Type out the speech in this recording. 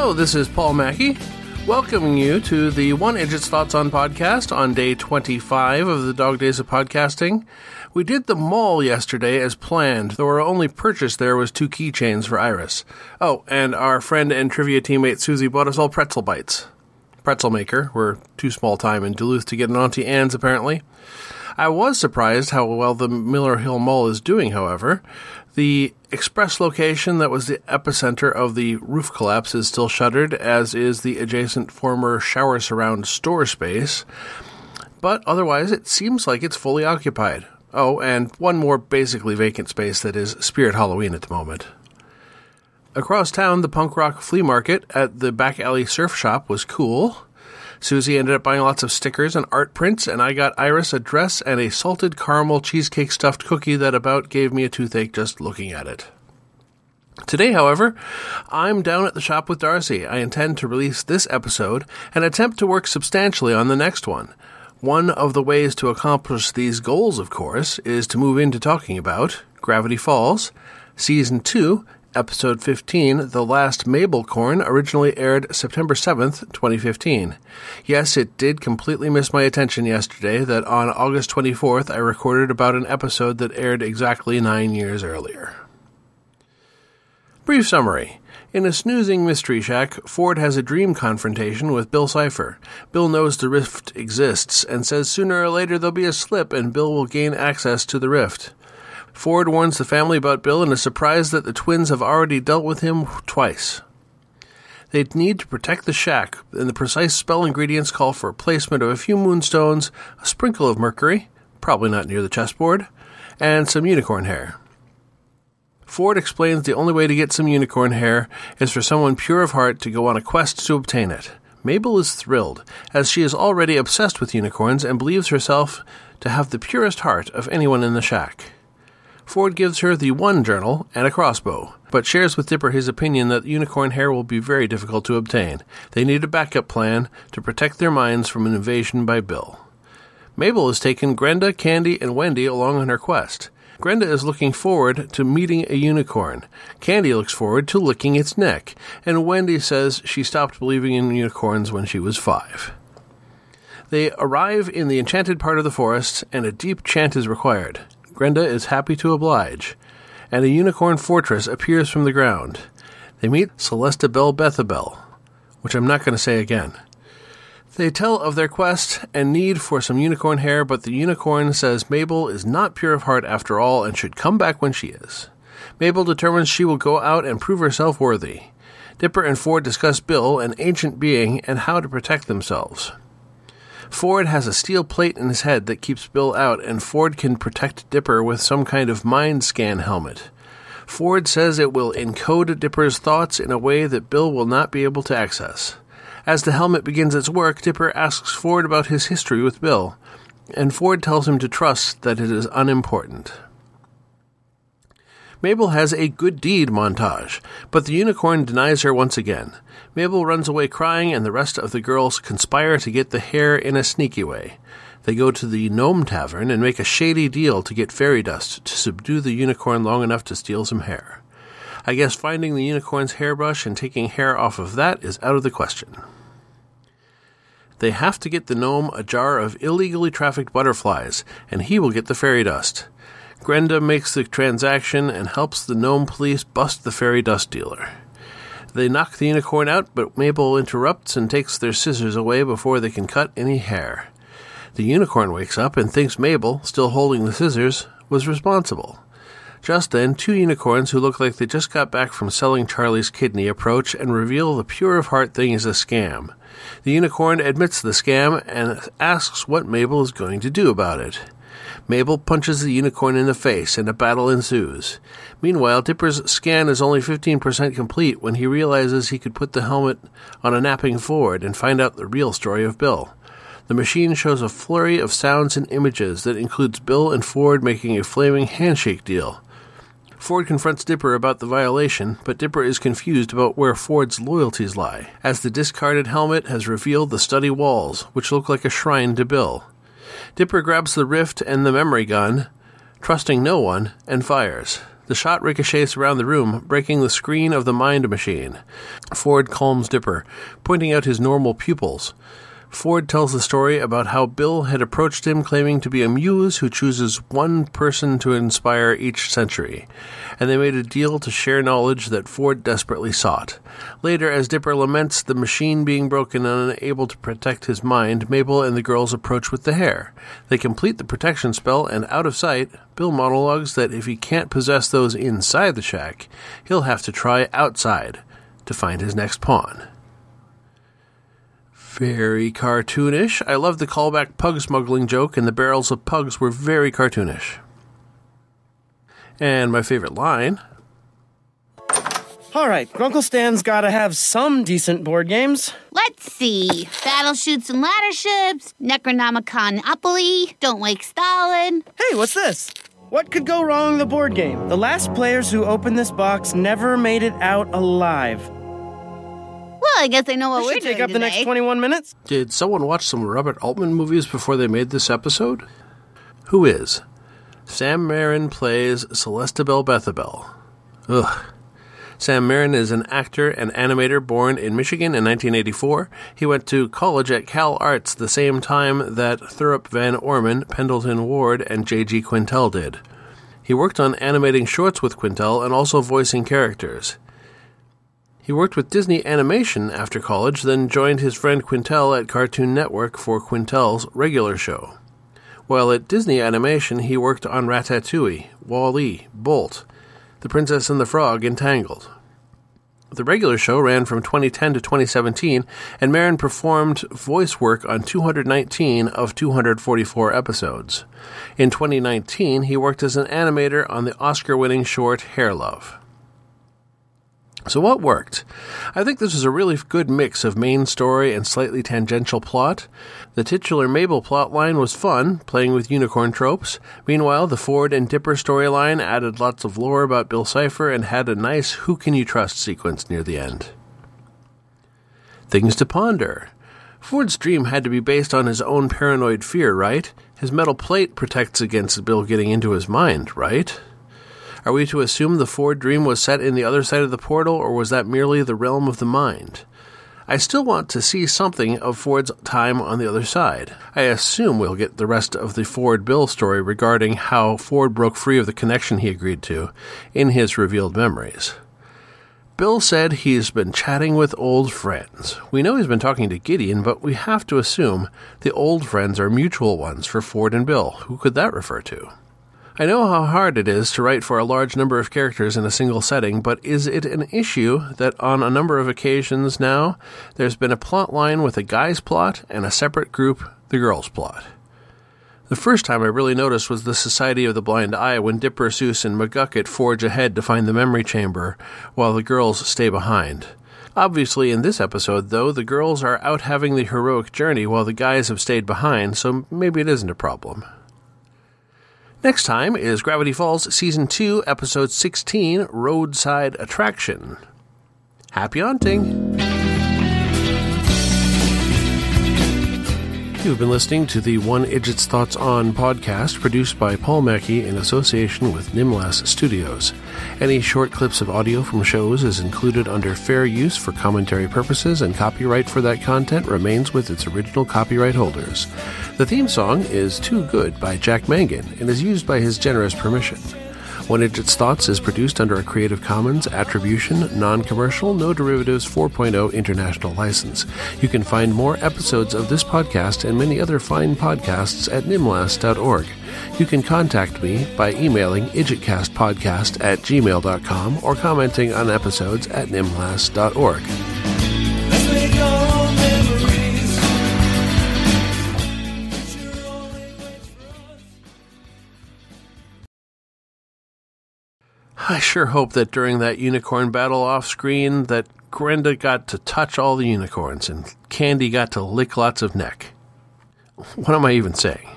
Hello, this is Paul Mackey, welcoming you to the One Idjit's Thoughts on podcast on day 25 of the Dog Days of Podcasting. We did the mall yesterday as planned, though our only purchase there was 2 keychains for Iris. Oh, and our friend and trivia teammate Susie bought us all pretzel bites. Pretzel maker. We're too small time in Duluth to get an Auntie Anne's, apparently. I was surprised how well the Miller Hill Mall is doing, however. The express location that was the epicenter of the roof collapse is still shuttered, as is the adjacent former shower surround store space. But otherwise, it seems like it's fully occupied. Oh, and one more basically vacant space that is Spirit Halloween at the moment. Across town, the punk rock flea market at the back alley surf shop was cool. Susie ended up buying lots of stickers and art prints, and I got Iris a dress and a salted caramel cheesecake stuffed cookie that about gave me a toothache just looking at it. Today, however, I'm down at the shop with Darcy. I intend to release this episode and attempt to work substantially on the next one. One of the ways to accomplish these goals, of course, is to move into talking about Gravity Falls, Season 2, Episode 15, The Last Mabelcorn, originally aired September 7th, 2015. Yes, it did completely miss my attention yesterday that on August 24th I recorded about an episode that aired exactly 9 years earlier. Brief summary. In a snoozing mystery shack, Ford has a dream confrontation with Bill Cipher. Bill knows the rift exists and says sooner or later there'll be a slip and Bill will gain access to the rift. Ford warns the family about Bill and is surprised that the twins have already dealt with him twice. They need to protect the shack, and the precise spell ingredients call for a placement of a few moonstones, a sprinkle of mercury, probably not near the chessboard, and some unicorn hair. Ford explains the only way to get some unicorn hair is for someone pure of heart to go on a quest to obtain it. Mabel is thrilled, as she is already obsessed with unicorns and believes herself to have the purest heart of anyone in the shack. Ford gives her the one journal and a crossbow, but shares with Dipper his opinion that unicorn hair will be very difficult to obtain. They need a backup plan to protect their minds from an invasion by Bill. Mabel has taken Grenda, Candy, and Wendy along on her quest. Grenda is looking forward to meeting a unicorn. Candy looks forward to licking its neck, and Wendy says she stopped believing in unicorns when she was 5. They arrive in the enchanted part of the forest, and a deep chant is required. Grenda is happy to oblige, and a unicorn fortress appears from the ground. They meet Celesta Bell Bethabel, which I'm not going to say again. They tell of their quest and need for some unicorn hair, but the unicorn says Mabel is not pure of heart after all and should come back when she is. Mabel determines she will go out and prove herself worthy. Dipper and Ford discuss Bill, an ancient being, and how to protect themselves. Ford has a steel plate in his head that keeps Bill out, and Ford can protect Dipper with some kind of mind scan helmet. Ford says it will encode Dipper's thoughts in a way that Bill will not be able to access. As the helmet begins its work, Dipper asks Ford about his history with Bill, and Ford tells him to trust that it is unimportant. Mabel has a good deed montage, but the unicorn denies her once again. Mabel runs away crying, and the rest of the girls conspire to get the hair in a sneaky way. They go to the Gnome Tavern and make a shady deal to get fairy dust to subdue the unicorn long enough to steal some hair. I guess finding the unicorn's hairbrush and taking hair off of that is out of the question. They have to get the gnome a jar of illegally trafficked butterflies, and he will get the fairy dust. Grenda makes the transaction and helps the gnome police bust the fairy dust dealer. They knock the unicorn out, but Mabel interrupts and takes their scissors away before they can cut any hair. The unicorn wakes up and thinks Mabel, still holding the scissors, was responsible. Just then, 2 unicorns who look like they just got back from selling Charlie's kidney approach and reveal the pure of heart thing is a scam. The unicorn admits the scam and asks what Mabel is going to do about it. Mabel punches the unicorn in the face, and a battle ensues. Meanwhile, Dipper's scan is only 15% complete when he realizes he could put the helmet on a napping Ford and find out the real story of Bill. The machine shows a flurry of sounds and images that includes Bill and Ford making a flaming handshake deal. Ford confronts Dipper about the violation, but Dipper is confused about where Ford's loyalties lie, as the discarded helmet has revealed the study walls, which look like a shrine to Bill. Dipper grabs the rift and the memory gun, trusting no one, and fires. The shot ricochets around the room, breaking the screen of the mind machine. Ford calms Dipper, pointing out his normal pupils. Ford tells the story about how Bill had approached him claiming to be a muse who chooses one person to inspire each century, and they made a deal to share knowledge that Ford desperately sought. Later, as Dipper laments the machine being broken and unable to protect his mind, Mabel and the girls approach with the hair. They complete the protection spell, and out of sight, Bill monologues that if he can't possess those inside the shack, he'll have to try outside to find his next pawn. Very cartoonish. I love the callback pug smuggling joke, and the barrels of pugs were very cartoonish. And my favorite line... All right, Grunkle Stan's gotta have some decent board games. Let's see. Battle Shoots and Ladder Ships, Necronomiconopoly, Don't Wake Stalin. Hey, what's this? What could go wrong in the board game? The last players who opened this box never made it out alive. Well, I guess I know what we're doing take up today. the next 21 minutes. Did someone watch some Robert Altman movies before they made this episode? Who is? Sam Marin plays Celestabel Bethabel. Ugh. Sam Marin is an actor and animator born in Michigan in 1984. He went to college at Cal Arts the same time that Thurup Van Orman, Pendleton Ward, and J.G. Quintel did. He worked on animating shorts with Quintel and also voicing characters. He worked with Disney Animation after college, then joined his friend Quintel at Cartoon Network for Quintel's regular show. While at Disney Animation, he worked on Ratatouille, Wall-E, Bolt, The Princess and the Frog, and Tangled. The regular show ran from 2010 to 2017, and Marin performed voice work on 219 of 244 episodes. In 2019, he worked as an animator on the Oscar-winning short Hair Love. So what worked? I think this was a really good mix of main story and slightly tangential plot. The titular Mabel plotline was fun, playing with unicorn tropes. Meanwhile, the Ford and Dipper storyline added lots of lore about Bill Cipher and had a nice who can you trust sequence near the end. Things to ponder. Ford's dream had to be based on his own paranoid fear, right? His metal plate protects against Bill getting into his mind, right? Are we to assume the Ford dream was set in the other side of the portal, or was that merely the realm of the mind? I still want to see something of Ford's time on the other side. I assume we'll get the rest of the Ford-Bill story regarding how Ford broke free of the connection he agreed to in his revealed memories. Bill said he's been chatting with old friends. We know he's been talking to Gideon, but we have to assume the old friends are mutual ones for Ford and Bill. Who could that refer to? I know how hard it is to write for a large number of characters in a single setting, but is it an issue that on a number of occasions now, there's been a plot line with a guy's plot and a separate group, the girl's plot? The first time I really noticed was the Society of the Blind Eye when Dipper, Seuss, and McGucket forge ahead to find the memory chamber, while the girls stay behind. Obviously, in this episode, though, the girls are out having the heroic journey while the guys have stayed behind, so maybe it isn't a problem. Next time is Gravity Falls Season 2, Episode 16, Roadside Attraction. Happy haunting! You've been listening to the One Idjit's Thoughts On podcast, produced by Paul Mackey in association with Nimlas Studios. Any short clips of audio from shows is included under fair use for commentary purposes, and copyright for that content remains with its original copyright holders. The theme song is Too Good by Jack Mangan and is used by his generous permission. One Idjit's Thoughts is produced under a Creative Commons Attribution, Non-Commercial, No Derivatives 4.0 International License. You can find more episodes of this podcast and many other fine podcasts at nimlas.org. You can contact me by emailing idjitcastpodcast@gmail.com or commenting on episodes at nimlas.org. I sure hope that during that unicorn battle off-screen that Grenda got to touch all the unicorns and Candy got to lick lots of neck. What am I even saying?